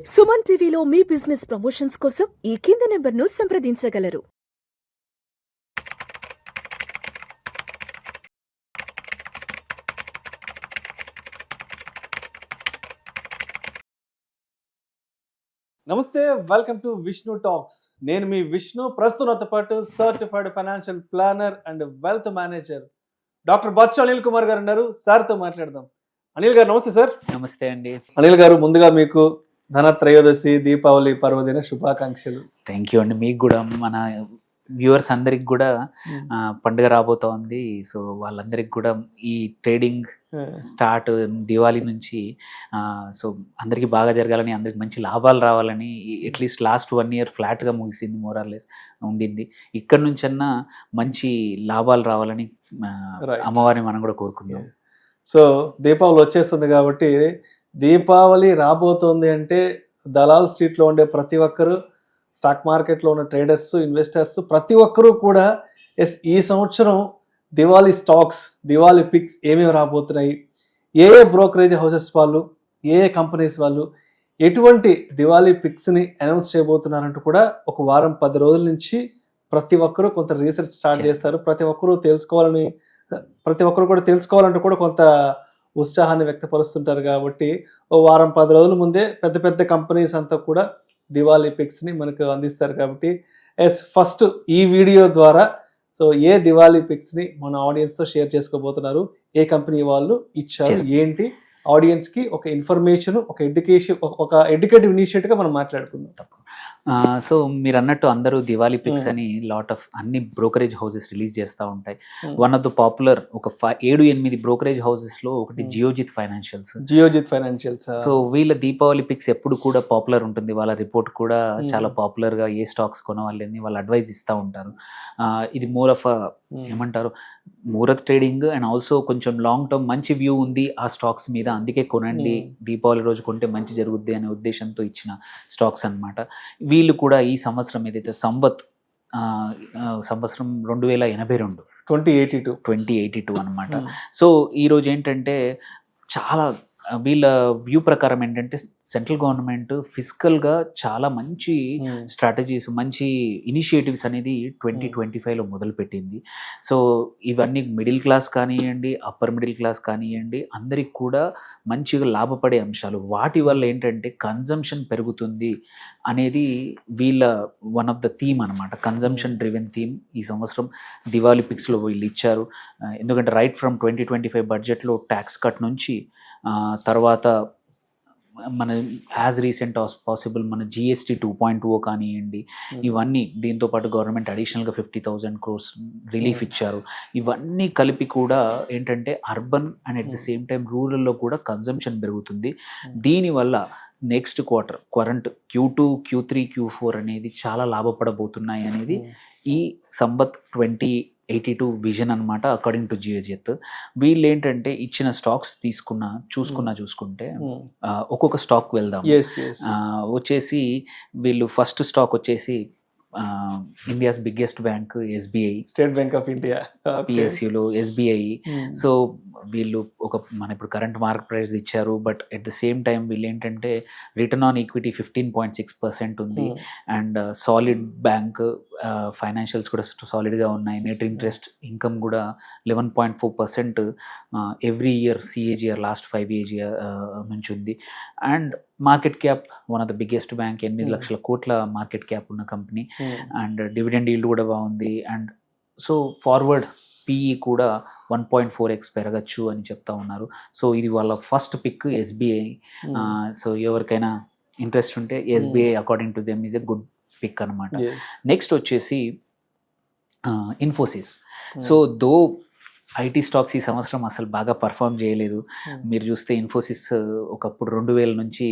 సుమన్ టీవీలో మీ business promotions కోసం ఈ కింది నెంబర్ను సంప్రదించగలరు. నమస్తే, వెల్కమ్ టు విష్ణు టాక్స్. నేను మీ విష్ణు. ప్రస్తుతంతో పాటు certified financial planner and wealth manager doctor Bachchu Anil Kumar గారు ఉన్నారు. సార్తో మాట్లాడదాం. అనిల్ గారు నమస్తే సార్. నమస్తే అండి. అనిల్ గారు, ముందుగా మీకు ధనత్రయోదశి దీపావళి పర్వదిన శుభాకాంక్షలు. థ్యాంక్ యూ అండి. మీకు కూడా, మన వ్యూవర్స్ అందరికి కూడా పండుగ రాబోతోంది. సో వాళ్ళందరికి కూడా ఈ ట్రేడింగ్ స్టార్ట్ దివాళీ నుంచి సో అందరికీ బాగా జరగాలని, అందరికి మంచి లాభాలు రావాలని, అట్లీస్ట్ లాస్ట్ 1 year ఫ్లాట్గా ముగిసింది, మోరార్లెస్ ఉండింది. ఇక్కడ నుంచన్నా మంచి లాభాలు రావాలని అమ్మవారిని మనం కూడా కోరుకుందాం. సో దీపావళి వచ్చేస్తుంది కాబట్టి, దీపావళి రాబోతోంది అంటే దలాల్ స్ట్రీట్లో ఉండే ప్రతి ఒక్కరు, స్టాక్ మార్కెట్లో ఉన్న ట్రేడర్స్, ఇన్వెస్టర్స్ ప్రతి ఒక్కరూ కూడా ఈ సంవత్సరం దివాళీ స్టాక్స్, దివాళీ పిక్స్ ఏమేమి రాబోతున్నాయి, ఏ బ్రోకరేజ్ హౌసెస్ వాళ్ళు, ఏ కంపెనీస్ వాళ్ళు ఎటువంటి దివాళీ పిక్స్ని అనౌన్స్ చేయబోతున్నారంటూ కూడా ఒక వారం 10 రోజుల నుంచి ప్రతి ఒక్కరూ కొంత రీసెర్చ్ స్టార్ట్ చేస్తారు. ప్రతి ఒక్కరూ కూడా తెలుసుకోవాలంటూ కూడా కొంత ఉత్సాహాన్ని వ్యక్తపరుస్తుంటారు. కాబట్టి ఓ వారం 10 రోజుల ముందే పెద్ద పెద్ద కంపెనీస్ అంతా కూడా దివాళీ పిక్స్ని మనకు అందిస్తారు. కాబట్టి ఫస్ట్ ఈ వీడియో ద్వారా సో ఏ దివాళీ పిక్స్ని మన ఆడియన్స్తో షేర్ చేసుకోబోతున్నారు, ఏ కంపెనీ వాళ్ళు ఇచ్చారు, ఏంటి ఆడియన్స్కి ఒక ఇన్ఫర్మేషన్, ఒక ఎడ్యుకేటివ్ ఇనిషియేటివ్గా మనం మాట్లాడుకుందాం. సో మీరు అన్నట్టు అందరూ దివాళీ పిక్స్ అని లాట్ ఆఫ్ అన్ని బ్రోకరేజ్ హౌసెస్ రిలీజ్ చేస్తూ ఉంటాయి. వన్ ఆఫ్ ద పాపులర్ ఒక 7-8 బ్రోకరేజ్ హౌసెస్లో ఒకటి జియోజిత్ ఫైనాన్షియల్స్. సో వీళ్ళ దీపావళి పిక్స్ ఎప్పుడు కూడా పాపులర్ ఉంటుంది. వాళ్ళ రిపోర్ట్ కూడా చాలా పాపులర్గా ఏ స్టాక్స్ కొనవాళ్ళని వాళ్ళు అడ్వైజ్ ఇస్తూ ఉంటారు. ఇది మోర్ ఆఫ్ ఏమంటారు, ముహూర్త్ ట్రేడింగ్ అండ్ ఆల్సో కొంచెం లాంగ్ టర్మ్ మంచి వ్యూ ఉంది ఆ స్టాక్స్ మీద, అందుకే కొనండి, దీపావళి రోజు కొంటే మంచి జరుగుద్ది అనే ఉద్దేశంతో ఇచ్చిన స్టాక్స్ అన్నమాట. వీళ్ళు కూడా ఈ సంవత్సరం ఏదైతే సంవత్సరం 2082 అనమాట. సో ఈరోజు ఏంటంటే చాలా వీళ్ళ వ్యూ ప్రకారం ఏంటంటే సెంట్రల్ గవర్నమెంట్ ఫిజికల్గా చాలా మంచి స్ట్రాటజీస్, మంచి ఇనిషియేటివ్స్ అనేది 2025లో మొదలుపెట్టింది. సో ఇవన్నీ మిడిల్ క్లాస్ కానివ్వండి, అప్పర్ మిడిల్ క్లాస్ కానివ్వండి, అందరికి కూడా మంచిగా లాభపడే అంశాలు. వాటి వల్ల ఏంటంటే కన్జంప్షన్ పెరుగుతుంది అనేది వీళ్ళ వన్ ఆఫ్ ద థీమ్ అనమాట. కన్జంప్షన్ డ్రివెన్ థీమ్ ఈ సంవత్సరం దివాళీ పిక్స్లో వీళ్ళు ఇచ్చారు. ఎందుకంటే రైట్ ఫ్రమ్ 2025 బడ్జెట్లో ట్యాక్స్ కట్ నుంచి తర్వాత మన యాజ్ రీసెంట్ ఆస్ పాసిబుల్ మన GST 2.0 కానివ్వండి, ఇవన్నీ దీంతోపాటు గవర్నమెంట్ అడిషనల్గా 50,000 crores రిలీఫ్ ఇచ్చారు. ఇవన్నీ కలిపి కూడా ఏంటంటే urban and at the same time రూరల్లో కూడా కన్జంప్షన్ పెరుగుతుంది. దీనివల్ల next quarter current Q2, Q3, Q4 అనేది చాలా లాభపడబోతున్నాయి అనేది ఈ సంవత్ 2082 విజన్ అనమాట. అకార్డింగ్ టు జియోజిత్ వీళ్ళు ఏంటంటే ఇచ్చిన స్టాక్స్ చూసుకుంటే ఒక్కొక్క స్టాక్ వెళ్దాం. వచ్చేసి వీళ్ళు ఫస్ట్ స్టాక్ వచ్చేసి India's biggest bank SBI, State Bank of India, PSUలో SBI. సో వీళ్ళు మన ఇప్పుడు కరెంట్ మార్కెట్ ప్రైస్ ఇచ్చారు, but at the same time వీళ్ళు ఏంటంటే రిటర్న్ ఆన్ ఈక్విటీ 15.6% ఉంది. అండ్ సాలిడ్ బ్యాంక్, ఫైనాన్షియల్స్ కూడా సాలిడ్గా ఉన్నాయి. నెట్ ఇంట్రెస్ట్ ఇన్కమ్ కూడా 11.4% every year CAGR last 5 years నుంచి ఉంది. And market cap one of the biggest bank, 8 లక్షల కోట్ల మార్కెట్ క్యాప్ ఉన్న కంపెనీ. అండ్ డివిడెండ్ ఈల్డ్ కూడా బాగుంది. అండ్ సో ఫార్వర్డ్ PE కూడా 1.4x పెరగచ్చు అని చెప్తా ఉన్నారు. సో ఇది వాళ్ళ ఫస్ట్ పిక్ SBI. సో ఎవరికైనా ఇంట్రెస్ట్ ఉంటే SBI according to them is a good pick అనమాట. నెక్స్ట్ వచ్చేసి Infosys. So though IT stocks ఈ సంవత్సరం అసలు బాగా పర్ఫామ్ చేయలేదు. మీరు చూస్తే ఇన్ఫోసిస్ ఒకప్పుడు 2000 నుంచి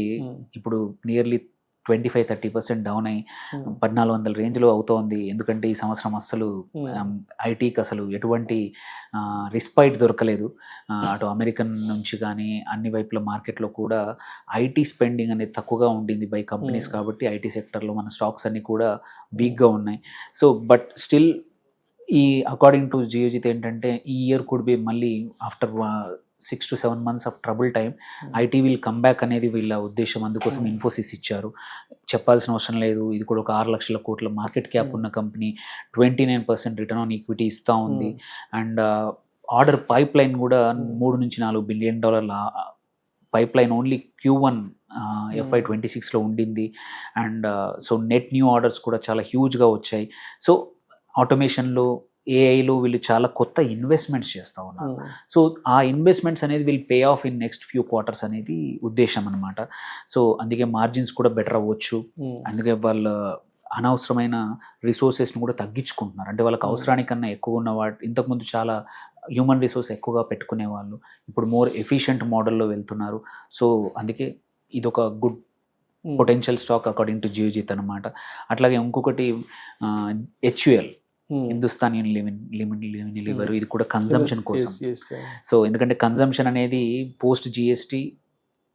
ఇప్పుడు నియర్లీ 25-30% డౌన్ అయ్యి 1400 రేంజ్లో అవుతోంది. ఎందుకంటే ఈ సంవత్సరం అస్సలు ఐటీకి అసలు ఎటువంటి రిస్పైట్ దొరకలేదు. అటు అమెరికన్ నుంచి కానీ అన్ని వైపుల మార్కెట్లో కూడా IT స్పెండింగ్ అనేది తక్కువగా ఉండింది బై కంపెనీస్. కాబట్టి IT సెక్టర్లో మన స్టాక్స్ అన్నీ కూడా వీక్గా ఉన్నాయి. సో బట్ స్టిల్ ఈ అకార్డింగ్ టు జియోజిత్ ఏంటంటే ఈ ఇయర్ కుడ్ బి మళ్ళీ after 6 to 7 months of trouble time. IT will come back అనేది వీళ్ళ ఉద్దేశం. అందుకోసం ఇన్ఫోసిస్ ఇచ్చారు. చెప్పాల్సిన అవసరం లేదు, ఇది కూడా ఒక 6 లక్షల కోట్ల మార్కెట్ క్యాప్ ఉన్న కంపెనీ, 29% రిటర్న్ ఆన్ ఈక్విటీ ఇస్తూ ఉంది. అండ్ ఆర్డర్ పైప్ లైన్ కూడా $3 నుంచి $4 billion pipe line only Q1 FY26లో ఉండింది. And so net new orders కూడా చాలా హ్యూజ్గా వచ్చాయి. సో ఆటోమేషన్లో, ఏఐలో వీళ్ళు చాలా కొత్త ఇన్వెస్ట్మెంట్స్ చేస్తూ ఉన్నారు. సో ఆ ఇన్వెస్ట్మెంట్స్ అనేది వీళ్ళు pay of in next few quarters అనేది ఉద్దేశం అనమాట. సో అందుకే మార్జిన్స్ కూడా బెటర్ అవ్వచ్చు. అందుకే వాళ్ళు అనవసరమైన రిసోర్సెస్ని కూడా తగ్గించుకుంటున్నారు. అంటే వాళ్ళకి అవసరానికన్నా ఎక్కువ ఉన్న ఇంతకుముందు చాలా హ్యూమన్ రిసోర్స్ ఎక్కువగా పెట్టుకునే వాళ్ళు, ఇప్పుడు మోర్ ఎఫిషియెంట్ మోడల్లో వెళ్తున్నారు. సో అందుకే ఇది ఒక good potential stock according to Geojit అనమాట. అట్లాగే ఇంకొకటి HUL, హిందుస్థాన్ యూనిలివర్, ఇది కూడా కన్జంప్షన్ కోసం. సో ఎందుకంటే కన్జంప్షన్ అనేది పోస్ట్ జిఎస్టీ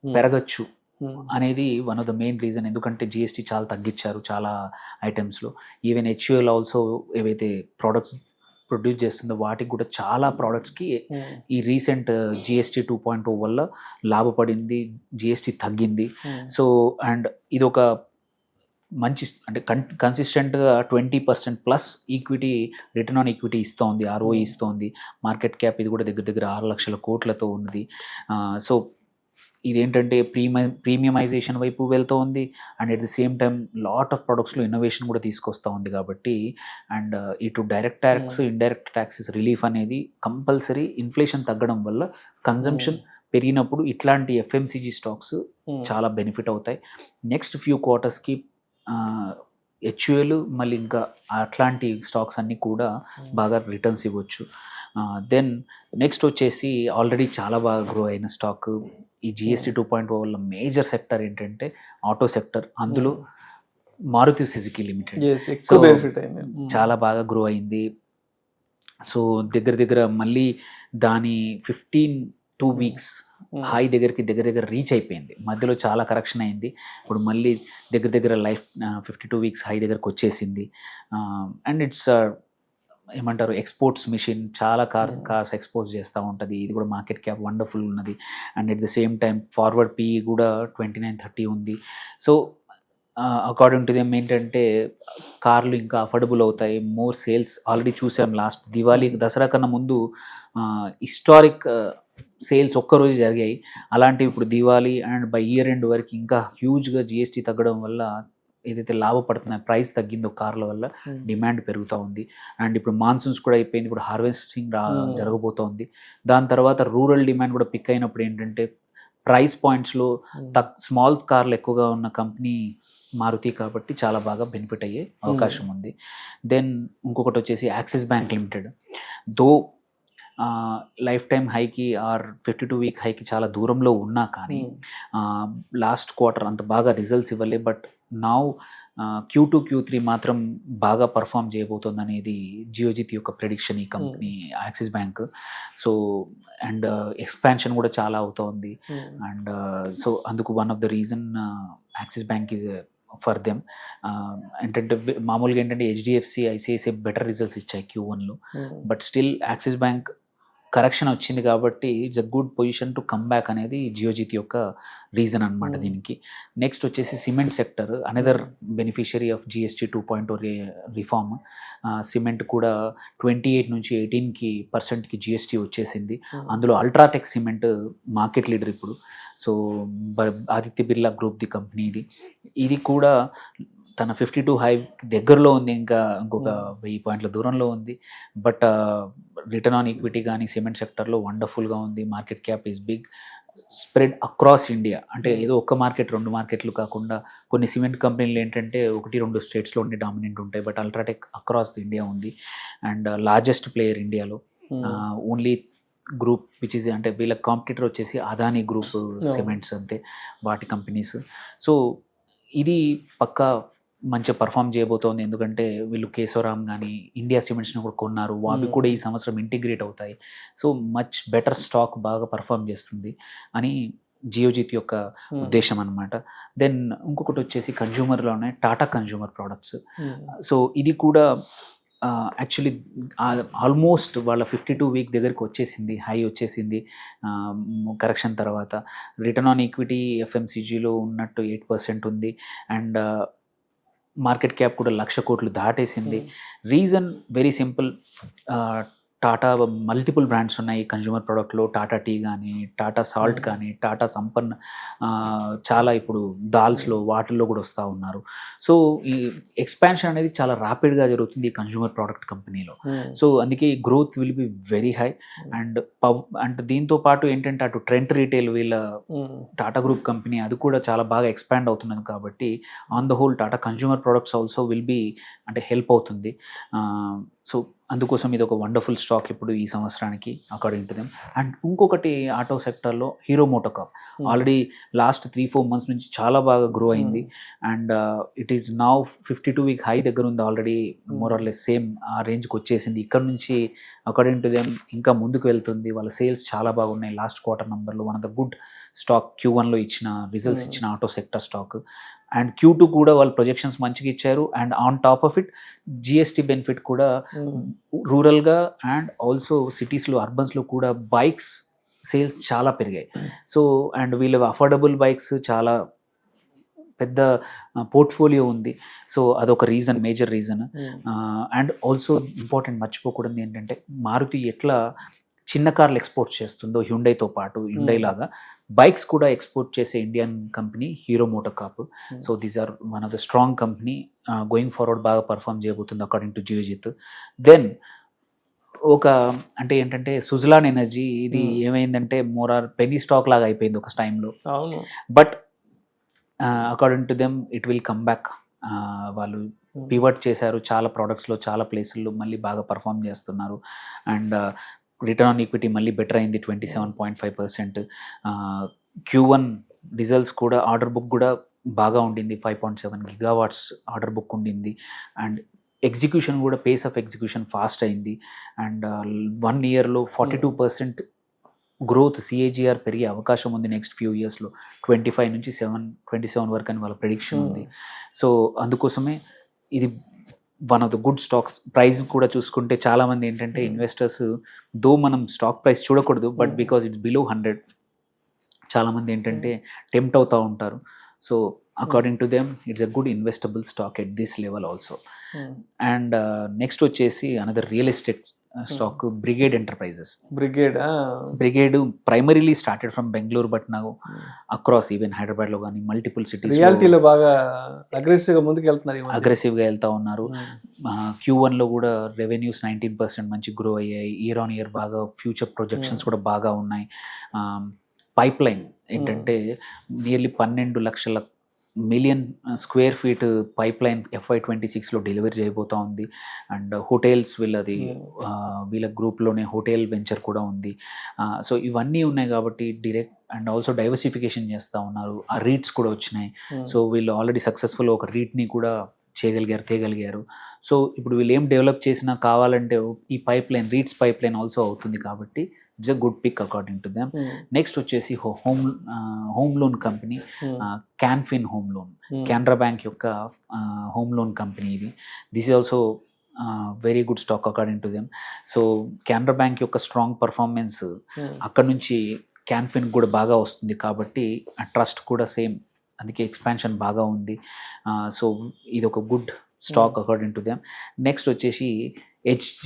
పెరగచ్చు అనేది one of the main reason. ఎందుకంటే జిఎస్టీ చాలా తగ్గించారు చాలా ఐటమ్స్లో. ఈవెన్ HUL ఆల్సో ఏవైతే ప్రోడక్ట్స్ ప్రొడ్యూస్ చేస్తుందో వాటికి కూడా చాలా ప్రోడక్ట్స్కి ఈ రీసెంట్ GST 2.0 వల్ల లాభపడింది, జిఎస్టీ తగ్గింది. సో అండ్ ఇది ఒక మంచి, అంటే కన్సిస్టెంట్గా 20%+ ఈక్విటీ, రిటర్న్ ఆన్ ఈక్విటీ ఇస్తోంది, ROE ఇస్తోంది. మార్కెట్ క్యాప్ ఇది కూడా దగ్గర 6 లక్షల కోట్లతో ఉన్నది. సో ఇదేంటంటే ప్రీమియమైజేషన్ వైపు వెళ్తూ ఉంది. And at the same time lot of ప్రొడక్ట్స్లో ఇన్నోవేషన్ కూడా తీసుకొస్తూ ఉంది. కాబట్టి అండ్ ఇటు direct tax, indirect taxes relief అనేది కంపల్సరీ. ఇన్ఫ్లేషన్ తగ్గడం వల్ల కన్జంప్షన్ పెరిగినప్పుడు ఇట్లాంటి FMCG స్టాక్స్ చాలా బెనిఫిట్ అవుతాయి. నెక్స్ట్ ఫ్యూ క్వార్టర్స్కి HUL మళ్ళీ ఇంకా అట్లాంటి స్టాక్స్ అన్నీ కూడా బాగా రిటర్న్స్ ఇవ్వచ్చు. దెన్ నెక్స్ట్ వచ్చేసి ఆల్రెడీ చాలా బాగా గ్రో అయిన స్టాక్, ఈ GST 2.0 వల్ల మేజర్ సెక్టర్ ఏంటంటే ఆటో సెక్టర్. అందులో మారుతి సుజుకి లిమిటెడ్ సో చాలా బాగా గ్రో అయింది. సో దగ్గర మళ్ళీ దాని 15-2 వీక్స్ హై దగ్గర రీచ్ అయిపోయింది. మధ్యలో చాలా కరెక్షన్ అయింది. ఇప్పుడు మళ్ళీ దగ్గర 52 వీక్స్ హై దగ్గరకు వచ్చేసింది. అండ్ ఇట్స్ ఏమంటారు, ఎక్స్పోర్ట్స్ మిషన్, చాలా కార్స్ ఎక్స్పోర్ట్ చేస్తూ ఉంటుంది. ఇది కూడా మార్కెట్ క్యాప్ వండర్ఫుల్ ఉన్నది. And at the same time forward PE కూడా 29-30 ఉంది. సో అకార్డింగ్ టు దెమ్ ఏంటంటే కార్లు ఇంకా అఫోర్డబుల్ అవుతాయి, మోర్ సేల్స్. ఆల్రెడీ చూసాం లాస్ట్ దివాళీ, దసరా కన్నా ముందు హిస్టారిక్ సేల్స్ ఒక్కరోజు జరిగాయి. అలాంటివి ఇప్పుడు Diwali and by year end వరకు ఇంకా హ్యూజ్గా GST తగ్గడం వల్ల ఏదైతే లాభపడుతున్నాయి, ప్రైస్ తగ్గిందో కార్ల వల్ల డిమాండ్ పెరుగుతూ ఉంది. అండ్ ఇప్పుడు మాన్సూన్స్ కూడా అయిపోయింది, ఇప్పుడు హార్వెస్టింగ్ జరగబోతోంది. దాని తర్వాత రూరల్ డిమాండ్ కూడా పిక్ అయినప్పుడు ఏంటంటే ప్రైస్ పాయింట్స్లో స్మాల్ కార్లు ఎక్కువగా ఉన్న కంపెనీ మారుతి, కాబట్టి చాలా బాగా బెనిఫిట్ అయ్యే అవకాశం ఉంది. దెన్ ఇంకొకటి వచ్చేసి Axis bank limited. Though life time హైకి ఆర్ 52 వీక్ హైకి చాలా దూరంలో ఉన్నా కానీ లాస్ట్ క్వార్టర్ అంత బాగా రిజల్ట్స్ ఇవ్వలే. బట్ నౌ Q2, Q3 మాత్రం బాగా పర్ఫామ్ చేయబోతుంది అనేది జియోజిత్ యొక్క ప్రెడిక్షన్, ఈ company Axis bank. So and expansion కూడా చాలా అవుతోంది. అండ్ సో అందుకు one of the reason Axis bank is for them. ఏంటంటే మామూలుగా ఏంటంటే HDFC, ICICI బెటర్ రిజల్ట్స్ ఇచ్చాయి Q1లో. But still Axis bank correction వచ్చింది కాబట్టి it's a good position to come back అనేది జియోజిత్ యొక్క రీజన్ అనమాట దీనికి. నెక్స్ట్ వచ్చేసి cement sector, another beneficiary of GST 2.0 reform. Cement కూడా 28 నుంచి 18% GST వచ్చేసింది. అందులో అల్ట్రాటెక్ సిమెంట్ మార్కెట్ లీడర్ ఇప్పుడు. So Aditya Birla group the company ఇది కూడా తన 52 హై దగ్గరలో ఉంది, ఇంకా ఇంకొక 1000 పాయింట్ల దూరంలో ఉంది. బట్ రిటర్న్ ఆన్ ఈక్విటీ కానీ సిమెంట్ సెక్టర్లో వండర్ఫుల్గా ఉంది. Market cap is big, spread across India. అంటే ఏదో ఒక్క మార్కెట్ 2 మార్కెట్లు కాకుండా కొన్ని సిమెంట్ కంపెనీలు ఏంటంటే 1-2 స్టేట్స్లో ఉండి డామినెంట్ ఉంటాయి. బట్ అల్ట్రాటెక్ అక్రాస్ ఇండియా ఉంది అండ్ లార్జెస్ట్ ప్లేయర్ ఇండియాలో. ఓన్లీ గ్రూప్ విచ్ ఇస్, అంటే వీళ్ళ కాంపిటీటర్ వచ్చేసి అదానీ గ్రూప్ సిమెంట్స్ అంతే, వాటి కంపెనీస్. సో ఇది పక్కా మంచిగా పర్ఫామ్ చేయబోతోంది. ఎందుకంటే వీళ్ళు కేశవరామ్ కానీ ఇండియా సిమెంట్స్ని కూడా కొన్నారు, అవి కూడా ఈ సంవత్సరం ఇంటిగ్రేట్ అవుతాయి. సో మచ్ బెటర్ స్టాక్ బాగా పర్ఫామ్ చేస్తుంది అని జియోజిత్ యొక్క ఉద్దేశం అనమాట. దెన్ ఇంకొకటి వచ్చేసి కన్జ్యూమర్లోనే టాటా కన్జ్యూమర్ ప్రోడక్ట్స్. సో ఇది కూడా యాక్చువల్లీ ఆల్మోస్ట్ వాళ్ళ 52 వీక్ దగ్గరికి వచ్చేసింది, హై వచ్చేసింది కరెక్షన్ తర్వాత. రిటర్న్ ఆన్ ఈక్విటీ ఎఫ్ఎంసీజీలో ఉన్నట్టు 8% ఉంది, అండ్ మార్కెట్ క్యాప్ కూడా 1,00,000 కోట్లు దాటేసింది. Reason very simple, Tata multiple brands ఉన్నాయి కన్జ్యూమర్ ప్రోడక్ట్లో. టాటా టీ కానీ, టాటా సాల్ట్ కానీ, టాటా సంపన్, చాలా ఇప్పుడు దాల్స్లో వాటిల్లో కూడా వస్తూ ఉన్నారు. సో ఈ ఎక్స్పాన్షన్ అనేది చాలా ర్యాపిడ్గా జరుగుతుంది ఈ కన్జ్యూమర్ ప్రోడక్ట్ కంపెనీలో. సో అందుకే ఈ growth will be very high. And దీంతో పాటు ఏంటంటే అటు ట్రెంట్ రీటైల్ వీళ్ళ టాటా గ్రూప్ కంపెనీ అది కూడా చాలా బాగా ఎక్స్పాండ్ అవుతున్నది కాబట్టి on the whole Tata consumer products also will be అంటే హెల్ప్ అవుతుంది. సో అందుకోసం ఇది ఒక వండర్ఫుల్ స్టాక్ ఇప్పుడు ఈ సంవత్సరానికి అకార్డింగ్ టు దెమ్. అండ్ ఇంకొకటి ఆటో సెక్టర్లో hero MotoCorp already last 3-4 months నుంచి చాలా బాగా గ్రో అయింది. And it is now 52 week high దగ్గర ఉంది already, more or less same ఆ రేంజ్కి వచ్చేసింది. ఇక్కడ నుంచి అకార్డింగ్ టు దెమ్ ఇంకా ముందుకు వెళ్తుంది. వాళ్ళ సేల్స్ చాలా బాగున్నాయి లాస్ట్ క్వార్టర్ నెంబర్లో. One of the good stock Q1లో ఇచ్చిన రిజల్ట్స్ ఇచ్చిన auto sector stock. And Q2 కూడా వాళ్ళు ప్రొజెక్షన్స్ మంచిగా ఇచ్చారు. And on top of it GST benefit కూడా రూరల్గా అండ్ ఆల్సో సిటీస్లో అర్బన్స్లో కూడా బైక్స్ సేల్స్ చాలా పెరిగాయి. సో అండ్ వీళ్ళ అఫోర్డబుల్ బైక్స్ చాలా పెద్ద పోర్ట్ఫోలియో ఉంది. సో అదొక reason, major reason. And also important మర్చిపోకూడదు ఏంటంటే మారుతి ఎట్లా చిన్న కార్లు ఎక్స్పోర్ట్ చేస్తుందో హ్యుండైతో పాటు, హ్యుండై లాగా బైక్స్ కూడా ఎక్స్పోర్ట్ చేసే Indian company Hero MotoCorp. So these are one of the strong company, going forward బాగా పర్ఫామ్ చేయబోతుంది అకార్డింగ్ టు జియోజిత్. దెన్ ఒక అంటే ఏంటంటే సుజలాన్ ఎనర్జీ, ఇది ఏమైందంటే మోర్ ఆర్ పెనీ స్టాక్ లాగా అయిపోయింది ఒక టైంలో. But according to them it will come back. వాళ్ళు పివట్ చేశారు చాలా ప్రోడక్ట్స్లో, చాలా ప్లేసుల్లో మళ్ళీ బాగా పర్ఫామ్ చేస్తున్నారు. అండ్ రిటర్న్ ఆన్ ఈక్విటీ మళ్ళీ బెటర్ అయింది 27.5%. Q1 రిజల్ట్స్ కూడా, ఆర్డర్ బుక్ కూడా బాగా ఉండింది, 5.7 gigawatts ఆర్డర్ బుక్ ఉండింది. అండ్ ఎగ్జిక్యూషన్ కూడా, పేస్ ఆఫ్ ఎగ్జిక్యూషన్ ఫాస్ట్ అయింది. అండ్ 1 yearలో 42% గ్రోత్ CAGR పెరిగే అవకాశం ఉంది నెక్స్ట్ ఫ్యూ ఇయర్స్లో. 25 నుంచి 27 వరకు అని వాళ్ళ ప్రెడిక్షన్ ఉంది. సో అందుకోసమే ఇది one of the good stocks. Price కూడా చూసుకుంటే చాలామంది ఏంటంటే ఇన్వెస్టర్స్ దో మనం స్టాక్ ప్రైస్ చూడకూడదు, బట్ బికాజ్ ఇట్స్ బిలో 100 చాలామంది ఏంటంటే టెంప్ట్ అవుతూ ఉంటారు. So according to them it's a good investable stock at this level also. And next వచ్చేసి another real estate stock Brigade Enterprises. Brigade primarily started from Bengaluru, but నాకు across even హైదరాబాద్లో కానీ multiple cities రియాలిటీలో బాగా అగ్రెసివ్గా ముందుకు వెళ్తున్నారు, అగ్రెసివ్గా వెళ్తూ ఉన్నారు. Q1లో కూడా రెవెన్యూస్ 19% మంచి గ్రో అయ్యాయి. ఇయర్ ఆన్ ఇయర్ బాగా ఫ్యూచర్ ప్రొజెక్షన్స్ కూడా బాగా ఉన్నాయి. పైప్ లైన్ ఏంటంటే nearly 12 million square feet pipeline FY26లో డెలివరీ చేయబోతూ ఉంది. అండ్ హోటల్స్ వీళ్ళ గ్రూప్లోనే హోటల్ వెంచర్ కూడా ఉంది. సో ఇవన్నీ ఉన్నాయి కాబట్టి డైరెక్ట్ అండ్ ఆల్సో డైవర్సిఫికేషన్ చేస్తూ ఉన్నారు. ఆ రీట్స్ కూడా వచ్చినాయి. సో వీళ్ళు ఆల్రెడీ సక్సెస్ఫుల్ ఒక రీట్ని కూడా తేగలిగారు. సో ఇప్పుడు వీళ్ళు ఏం డెవలప్ చేసినా కావాలంటే ఈ pipeline, REITs pipeline also అవుతుంది కాబట్టి it's a good pick according to them. Next వచ్చేసి home loan company Canfin home loan, Canara bank యొక్క హోమ్ లోన్ కంపెనీ ఇది. This is also very good stock according to them. So Canara bank యొక్క strong performance అక్కడ నుంచి క్యాన్ఫిన్ కూడా బాగా వస్తుంది కాబట్టి ఆ ట్రస్ట్ కూడా సేమ్, అందుకే ఎక్స్పాన్షన్ బాగా ఉంది. సో ఇది ఒక good stock according to them. Next వచ్చేసి HG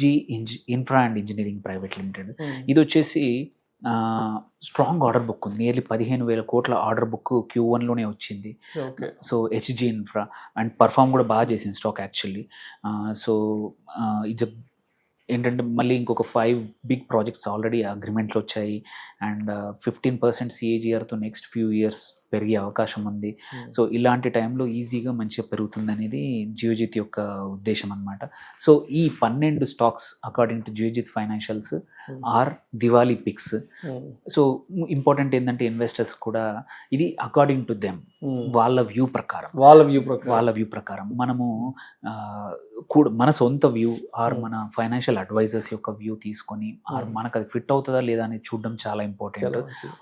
infra and engineering private limited. ఇది వచ్చేసి స్ట్రాంగ్ ఆర్డర్ బుక్ ఉంది, నియర్లీ 15,000 కోట్ల ఆర్డర్ బుక్ Q1లోనే వచ్చింది. So HG infra and perform కూడా బాగా చేసింది స్టాక్ యాక్చువల్లీ. సో ఇట్స్ ఏంటంటే మళ్ళీ ఇంకొక 5 బిగ్ ప్రాజెక్ట్స్ ఆల్రెడీ అగ్రిమెంట్లు వచ్చాయి. అండ్ 15% CAGRతో నెక్స్ట్ ఫ్యూ ఇయర్స్ పెరిగే అవకాశం ఉంది. సో ఇలాంటి టైంలో ఈజీగా మంచిగా పెరుగుతుంది అనేది జియోజిత్ యొక్క ఉద్దేశం అనమాట. సో ఈ 12 stocks according to Geojit financials are Diwali picks. So important ఏంటంటే ఇన్వెస్టర్స్ కూడా ఇది అకార్డింగ్ టు దెమ్, వాళ్ళ వ్యూ ప్రకారం మనము కూడా మన సొంత వ్యూ ఆర్ మన ఫైనాన్షియల్ అడ్వైజర్స్ యొక్క వ్యూ తీసుకొని ఆర్ మనకు అది ఫిట్ అవుతుందా లేదా అనేది చూడడం చాలా ఇంపార్టెంట్.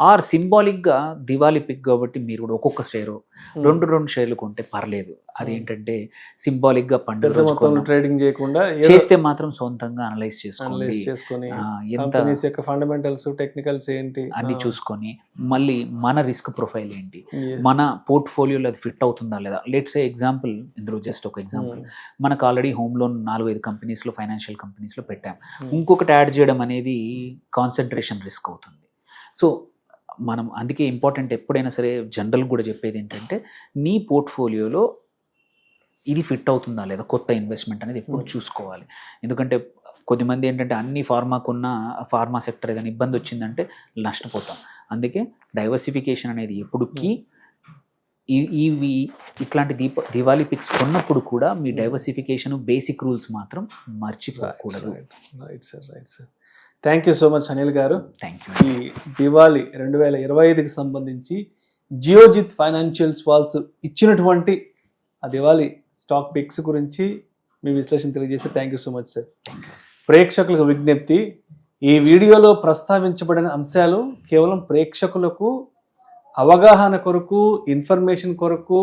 ఆర్ సింబాలిక్గా దివాళీ పిక్ కాబట్టి మీరు కూడా ఒక్కొక్క షేరు 2 షేర్లు కొంటే పర్లేదు. అదేంటంటే సింబాలిక్గా పండుగ పెద్ద రోజు మొత్తంలో ట్రేడింగ్ చేయకుండా చేస్తే మాత్రం సొంతంగా అనలైజ్ అనలైజ్ చేసుకోండి, చేసుకొని ఎంత కంపెనీస్ యొక్క ఫండమెంటల్స్ టెక్నికల్స్ ఏంటి అన్ని చూసుకొని మళ్ళీ మన రిస్క్ ప్రొఫైల్ ఏంటి, Yes. మన పోర్ట్ఫోలియోలో అది ఫిట్ అవుతుందా లేదా. లెట్స్ ఎగ్జాంపుల్, ఇందులో జస్ట్ ఒక ఎగ్జాంపుల్, మనకు ఆల్రెడీ హోమ్ లోన్ 4-5 కంపెనీస్లో ఫైనాన్షియల్ కంపెనీస్లో పెట్టాం. ఇంకొకటి యాడ్ చేయడం అనేది కాన్సన్ట్రేషన్ రిస్క్ అవుతుంది. సో మనం అందుకే ఇంపార్టెంట్ ఎప్పుడైనా సరే జనరల్ కూడా చెప్పేది ఏంటంటే నీ పోర్ట్ఫోలియోలో ఇది ఫిట్ అవుతుందా లేదా, కొత్త ఇన్వెస్ట్మెంట్ అనేది ఎప్పుడు చూసుకోవాలి. ఎందుకంటే కొద్దిమంది ఏంటంటే అన్ని ఫార్మాకున్న ఫార్మా సెక్టర్ ఏదైనా ఇబ్బంది వచ్చిందంటే నష్టపోతాం. అందుకే డైవర్సిఫికేషన్ అనేది ఎప్పుడు కీ. ఇవి ఇట్లాంటి దివాళీ పిక్స్ కొన్నప్పుడు కూడా మీ డైవర్సిఫికేషన్ బేసిక్ రూల్స్ మాత్రం మర్చిపోకూడదు. Right sir. Thank you so much Anil గారు. Thank you. ఈ దివాళీ 2025కి సంబంధించి జియోజిత్ ఫైనాన్షియల్స్ వాల్స్ ఇచ్చినటువంటి ఆ దివాళీ స్టాక్ పిక్స్ గురించి మీ విశ్లేషణ తెలియజేసి thank you so much sir. ప్రేక్షకులకు విజ్ఞప్తి, ఈ వీడియోలో ప్రస్తావించబడిన అంశాలు కేవలం ప్రేక్షకులకు అవగాహన కొరకు, ఇన్ఫర్మేషన్ కొరకు,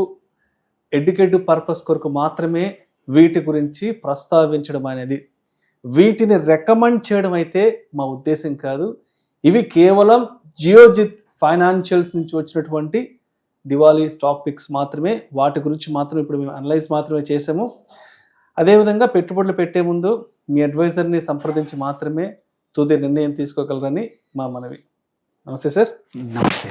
ఎడ్యుకేటివ్ పర్పస్ కొరకు మాత్రమే వీటి గురించి ప్రస్తావించడం అనేది. వీటిని రికమెండ్ చేయడం అయితే మా ఉద్దేశం కాదు. ఇవి కేవలం జియోజిత్ ఫైనాన్షియల్స్ నుంచి వచ్చినటువంటి దివాళీ స్టాక్ పిక్స్ మాత్రమే. వాటి గురించి మాత్రం ఇప్పుడు మేము అనలైజ్ మాత్రమే చేసాము. అదేవిధంగా పెట్టుబడులు పెట్టే ముందు మీ అడ్వైజర్ని సంప్రదించి మాత్రమే తుది నిర్ణయం తీసుకోగలరని మా మనవి. నమస్తే సార్. నమస్తే.